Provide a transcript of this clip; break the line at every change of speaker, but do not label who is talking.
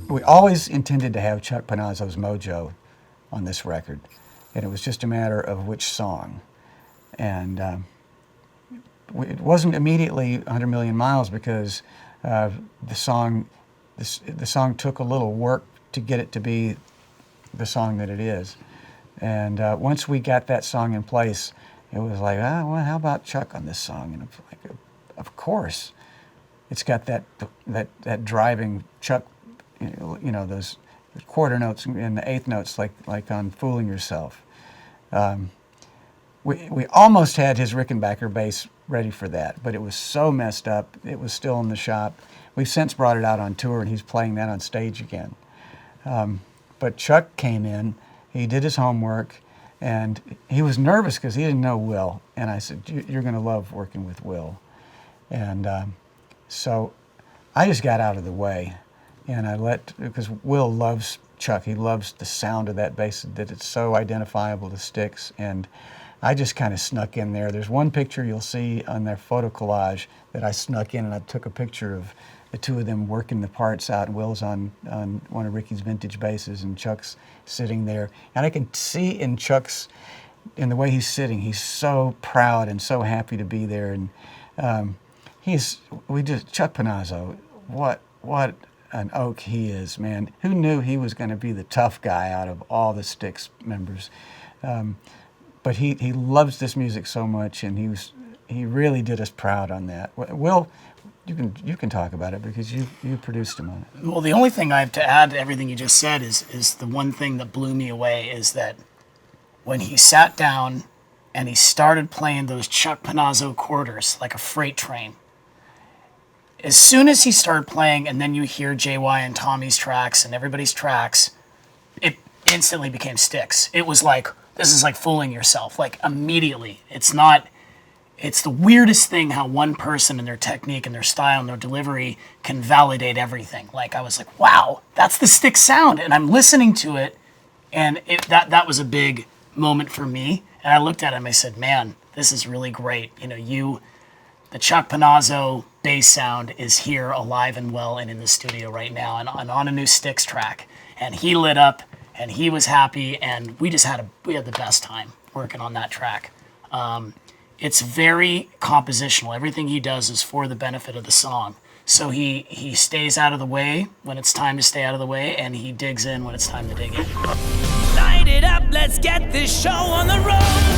we always intended to have Chuck Panazzo's mojo on this record, and it was just a matter of which song. And it wasn't immediately 100 Million Miles because the song took a little work to get it to be the song that it is. And once we got that song in place, it was like, well, how about Chuck on this song? And it's like, of course, it's got that driving Chuck, those quarter notes and the eighth notes like on "Fooling Yourself." We almost had his Rickenbacker bass ready for that, but it was so messed up. It was still in the shop. We've since brought it out on tour, and he's playing that on stage again. But Chuck came in. He did his homework, and he was nervous because he didn't know Will. And I said, "You're going to love working with Will." And so I just got out of the way, and because Will loves Chuck. He loves the sound of that bass, that it's so identifiable to Styx. And I just kind of snuck in there. There's one picture you'll see on their photo collage that I snuck in, and I took a picture of the two of them working the parts out. Will's on one of Ricky's vintage basses, and Chuck's sitting there. And I can see in the way he's sitting, he's so proud and so happy to be there. And Chuck Panazzo, what an oak he is, man. Who knew he was going to be the tough guy out of all the Styx members? But he loves this music so much, and he really did us proud on that. Will, you can talk about it because you produced him on it.
Well, the only thing I have to add to everything you just said is the one thing that blew me away is that when he sat down and he started playing those Chuck Panazzo quarters like a freight train, as soon as he started playing, and then you hear JY and Tommy's tracks and everybody's tracks, it instantly became Styx. It was like, this is like Fooling Yourself, like immediately. It's the weirdest thing how one person and their technique and their style and their delivery can validate everything. Like, I was like, wow, that's the Styx sound. And I'm listening to it, and that was a big moment for me. And I looked at him, I said, man, this is really great. The Chuck Panazzo bass sound is here alive and well and in the studio right now and on a new Styx track. And he lit up and he was happy, and we had the best time working on that track. It's very compositional. Everything he does is for the benefit of the song. So he stays out of the way when it's time to stay out of the way, and he digs in when it's time to dig in.
Light it up, let's get this show on the road.